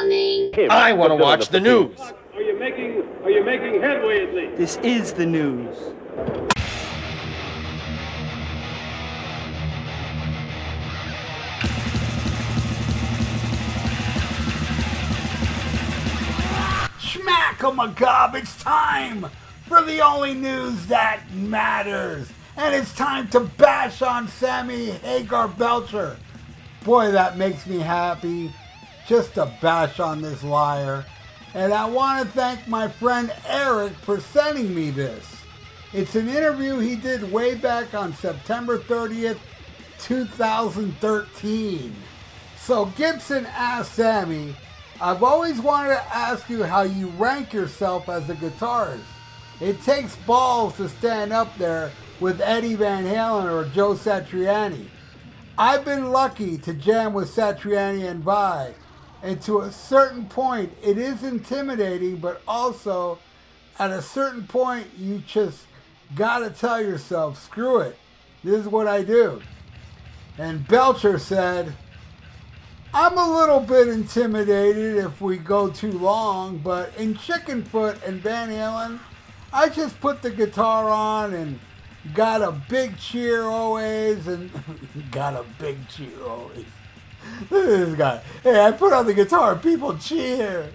yawning. I want to watch the news. Are you making headway at least? This is the news. Schmack-a-magob, it's time for the only news that matters. And it's time to bash on Sammy, Hagar, Belcher. Boy, that makes me happy just to bash on this liar. And I want to thank my friend Eric for sending me this. It's an interview he did way back on September 30th, 2013. So Gibson asked Sammy, I've always wanted to ask you how you rank yourself as a guitarist. It takes balls to stand up there with Eddie Van Halen or Joe Satriani. I've been lucky to jam with Satriani and Vai, and to a certain point it is intimidating, but also at a certain point you just gotta tell yourself, screw it, this is what I do. And Belcher said, I'm a little bit intimidated if we go too long, but in Chickenfoot and Van Halen, I just put the guitar on and got a big cheer always, and got a big cheer always. Look at this guy. Hey, I put on the guitar, people cheer.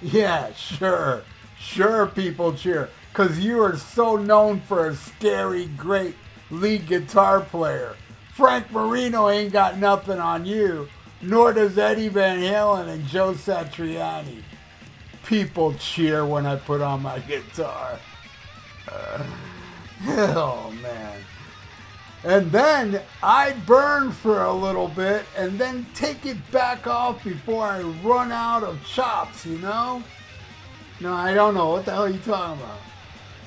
Yeah, sure. Sure people cheer. Because you are so known for a scary, great lead guitar player. Frank Marino ain't got nothing on you. Nor does Eddie Van Halen and Joe Satriani. People cheer when I put on my guitar. Oh, man. And then I burn for a little bit and then take it back off before I run out of chops, you know? No, I don't know. What the hell are you talking about?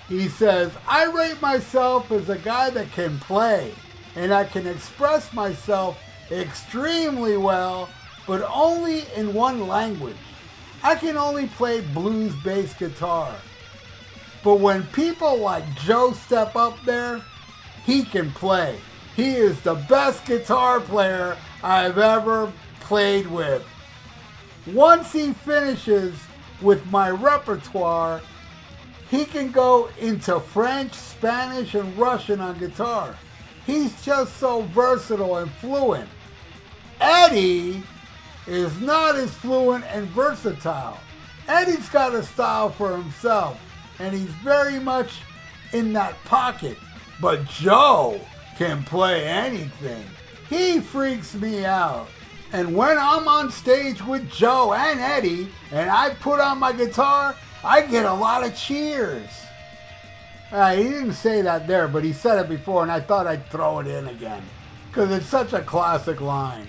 He says, I rate myself as a guy that can play and I can express myself extremely well, but only in one language. I can only play blues bass guitar. But when people like Joe step up there, he can play. He is the best guitar player I've ever played with. Once he finishes with my repertoire, he can go into French, Spanish, and Russian on guitar. He's just so versatile and fluent. Eddie is not as fluent and versatile. Eddie's got a style for himself, and he's very much in that pocket. But Joe can play anything. He freaks me out. And when I'm on stage with Joe and Eddie, and I put on my guitar, I get a lot of cheers. He didn't say that there, but he said it before, and I thought I'd throw it in again. Because it's such a classic line,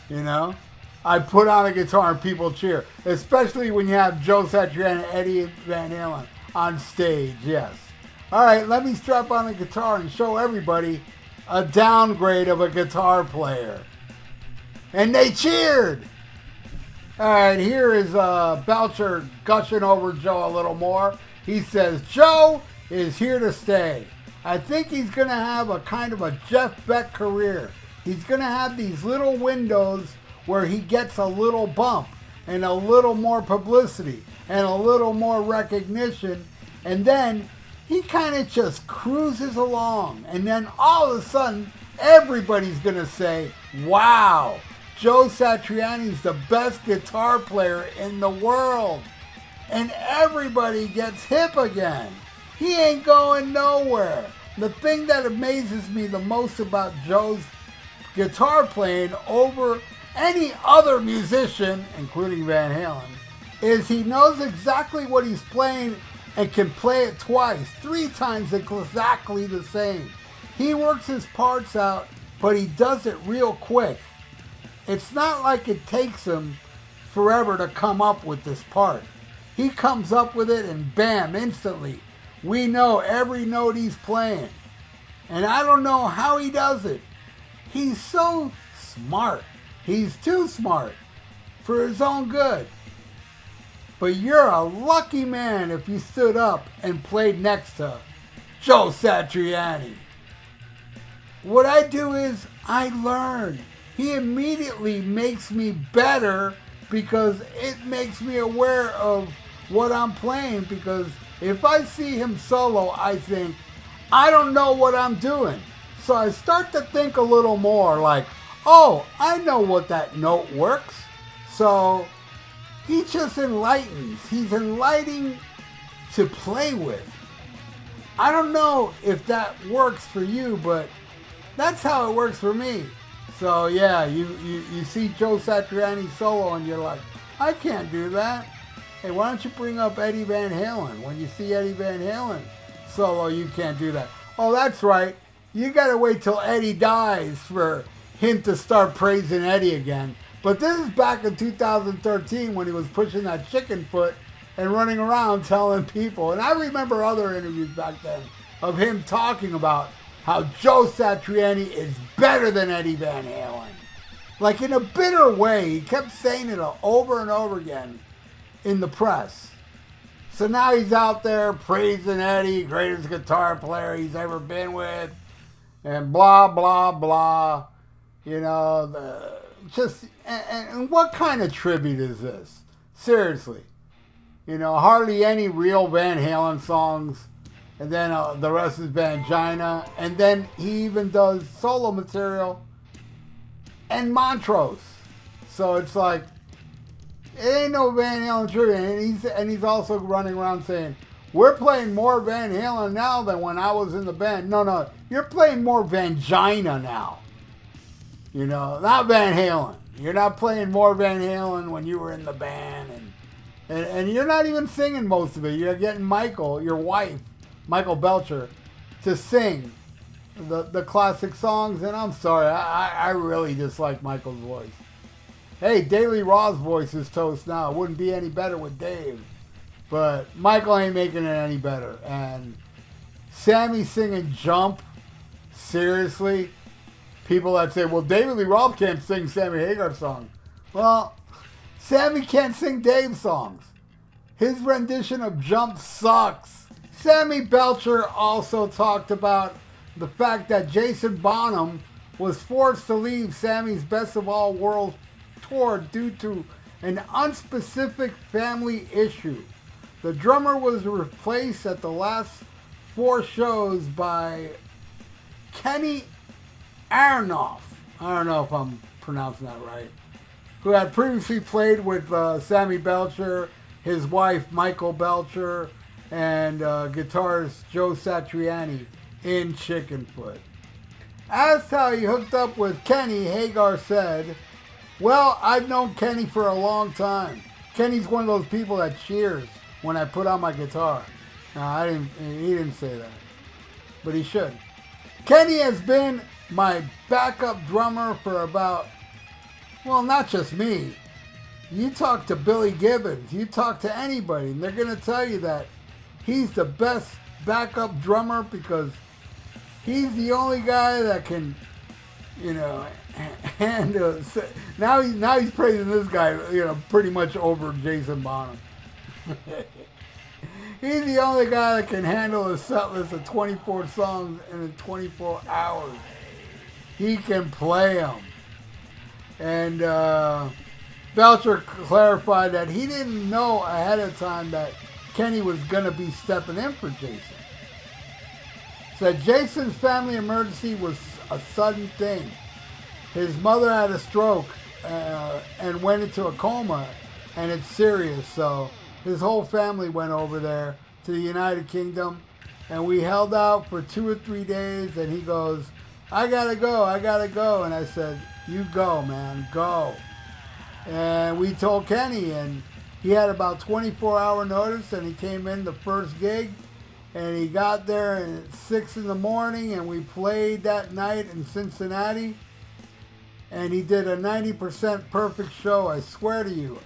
you know? I put on a guitar and people cheer. Especially when you have Joe Satriani and Eddie Van Halen on stage, yes. All right, let me strap on a guitar and show everybody a downgrade of a guitar player. And they cheered. All right, here is Belcher gushing over Joe a little more. He says, Joe is here to stay. I think he's going to have a kind of a Jeff Beck career. He's going to have these little windows where he gets a little bump and a little more publicity and a little more recognition. And then he kind of just cruises along. And then all of a sudden, everybody's going to say, wow, Joe Satriani's the best guitar player in the world. And everybody gets hip again. He ain't going nowhere. The thing that amazes me the most about Joe's guitar playing over any other musician, including Van Halen, is he knows exactly what he's playing and can play it twice, 3 times exactly the same. He works his parts out, but he does it real quick. It's not like it takes him forever to come up with this part. He comes up with it and bam, instantly. We know every note he's playing. And I don't know how he does it. He's so smart. He's too smart for his own good. But you're a lucky man if you stood up and played next to Joe Satriani. What I do is I learn. he immediately makes me better because it makes me aware of what I'm playing. Because if I see him solo, I think, I don't know what I'm doing. So I start to think a little more like, oh, I know what that note works. So he just enlightens. He's enlightening to play with. I don't know if that works for you, but that's how it works for me. So yeah, you see Joe Satriani solo and you're like, I can't do that. Hey, why don't you bring up Eddie Van Halen? When you see Eddie Van Halen solo, you can't do that. Oh, that's right. You gotta wait till Eddie dies for him to start praising Eddie again. But this is back in 2013 when he was pushing that chicken foot and running around telling people. And I remember other interviews back then of him talking about how Joe Satriani is better than Eddie Van Halen. Like in a bitter way. He kept saying it over and over again in the press. So now he's out there praising Eddie, greatest guitar player he's ever been with, and blah, blah, blah. You know, and what kind of tribute is this? Seriously. You know, hardly any real Van Halen songs. And then the rest is Vangina. And then he even does solo material and Montrose. So it's like, it ain't no Van Halen tribute. And he's also running around saying, we're playing more Van Halen now than when I was in the band. No, you're playing more Vangina now. You know, not Van Halen. You're not playing more Van Halen when you were in the band. And you're not even singing most of it. You're getting Michael, your wife, Michael Belcher, to sing the classic songs. And I'm sorry, I really dislike Michael's voice. Hey, Daily Raw's voice is toast now. It wouldn't be any better with Dave. But Michael ain't making it any better. And Sammy singing Jump, seriously? People that say, well, David Lee Roth can't sing Sammy Hagar songs. Well, Sammy can't sing Dave's songs. His rendition of Jump sucks. Sammy Belcher also talked about the fact that Jason Bonham was forced to leave Sammy's Best of All Worlds tour due to an unspecific family issue. The drummer was replaced at the last 4 shows by Kenny Aronoff. I don't know if I'm pronouncing that right. Who had previously played with Sammy Belcher, his wife Michael Belcher, and guitarist Joe Satriani in Chickenfoot. Asked how he hooked up with Kenny, Hagar said, well, I've known Kenny for a long time. Kenny's one of those people that cheers when I put on my guitar. No, he didn't say that. But he should. Kenny has been my backup drummer for about, well, not just me. You talk to Billy Gibbons, you talk to anybody, and they're going to tell you that he's the best backup drummer because he's the only guy that can, you know, handle. Now he's praising this guy, you know, pretty much over Jason Bonham. He's the only guy that can handle a set list of 24 songs in 24 hours. He can play them. And Belcher clarified that he didn't know ahead of time that Kenny was going to be stepping in for Jason. Said Jason's family emergency was a sudden thing. His mother had a stroke and went into a coma, and it's serious. So his whole family went over there to the United Kingdom, and we held out for 2 or 3 days, and he goes, I gotta go. And I said, you go, man, go. And we told Kenny, and he had about 24-hour notice, and he came in the first gig, and he got there at 6 in the morning, and we played that night in Cincinnati, and he did a 90% perfect show. I swear to you,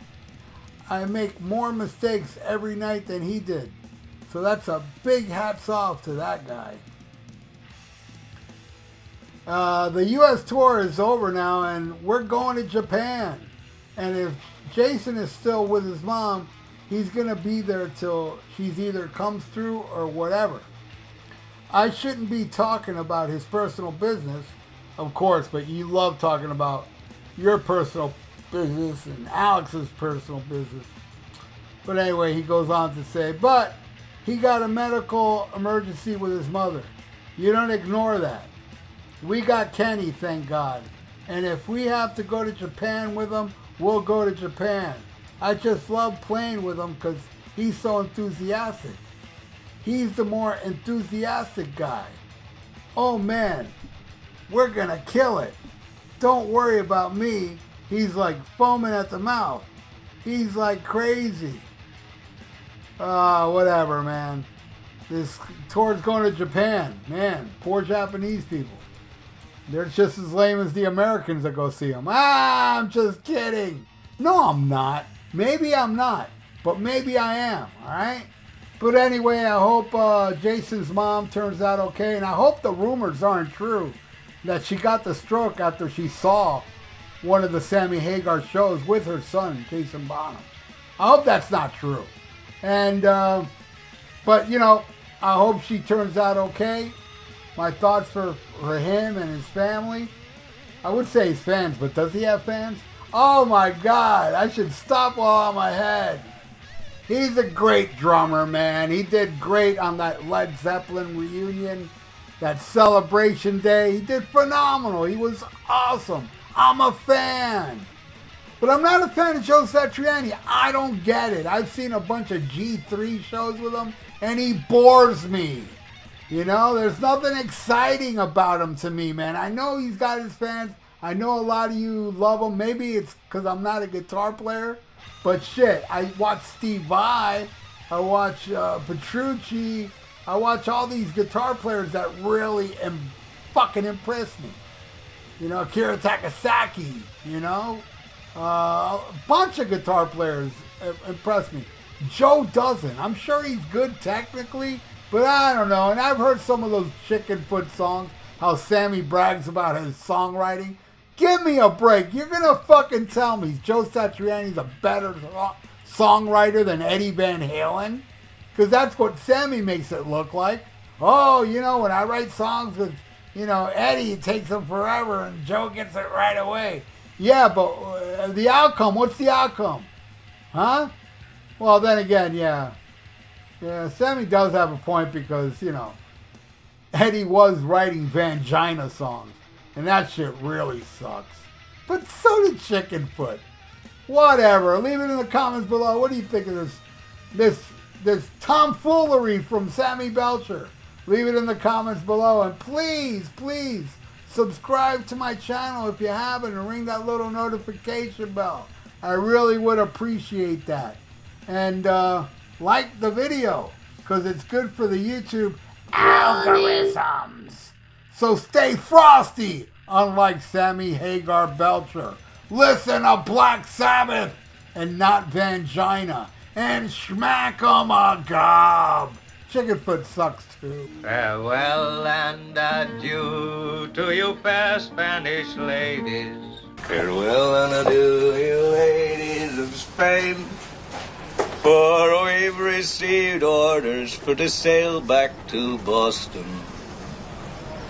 I make more mistakes every night than he did. So that's a big hats off to that guy. The U.S. tour is over now, and we're going to Japan. And if Jason is still with his mom, he's going to be there till she's either comes through or whatever. I shouldn't be talking about his personal business, of course, but you love talking about your personal business and Alex's personal business. But anyway, he goes on to say, but he got a medical emergency with his mother. You don't ignore that. We got Kenny, thank God. And if we have to go to Japan with him, we'll go to Japan. I just love playing with him because he's so enthusiastic. He's the more enthusiastic guy. Oh man, we're gonna kill it. Don't worry about me. He's like foaming at the mouth. He's like crazy. Whatever, man. This tour's going to Japan. Man, poor Japanese people. They're just as lame as the Americans that go see them. I'm just kidding. No, I'm not. Maybe I'm not. But maybe I am, alright? But anyway, I hope Jason's mom turns out okay. And I hope the rumors aren't true that she got the stroke after she saw one of the Sammy Hagar shows with her son, Jason Bonham. I hope that's not true. And, but, you know, I hope she turns out okay. My thoughts for him and his family. I would say his fans, but does he have fans? Oh my God, I should stop while on my head. He's a great drummer, man. He did great on that Led Zeppelin reunion, that celebration day. He did phenomenal. He was awesome. I'm a fan. But I'm not a fan of Joe Satriani. I don't get it. I've seen a bunch of G3 shows with him, and he bores me. You know, there's nothing exciting about him to me, man. I know he's got his fans. I know a lot of you love him. Maybe it's because I'm not a guitar player. But shit, I watch Steve Vai. I watch Petrucci. I watch all these guitar players that really fucking impress me. You know, Akira Takasaki, you know. A bunch of guitar players impress me. Joe doesn't. I'm sure he's good technically, but I don't know. And I've heard some of those Chicken Foot songs, how Sammy brags about his songwriting. Give me a break. You're going to fucking tell me Joe Satriani's a better songwriter than Eddie Van Halen? Because that's what Sammy makes it look like. Oh, you know, when I write songs with, you know, Eddie, it takes him forever and Joe gets it right away. Yeah, but the outcome, what's the outcome? Huh? Well, then again, yeah. Yeah, Sammy does have a point because, you know, Eddie was writing Vangina songs. And that shit really sucks. But so did Chicken Foot. Whatever. Leave it in the comments below. What do you think of this tomfoolery from Sammy Belcher? Leave it in the comments below. And please, please, subscribe to my channel if you haven't and ring that little notification bell. I really would appreciate that. And like the video because it's good for the YouTube algorithms. So stay frosty, unlike Sammy Hagar Belcher. Listen to Black Sabbath and not Vangina. And smack 'em a gob. Chicken Foot sucks too. Farewell and adieu to you fair Spanish ladies. Farewell and adieu, you ladies of Spain. For we've received orders for to sail back to Boston.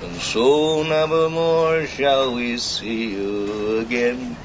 And so never more shall we see you again.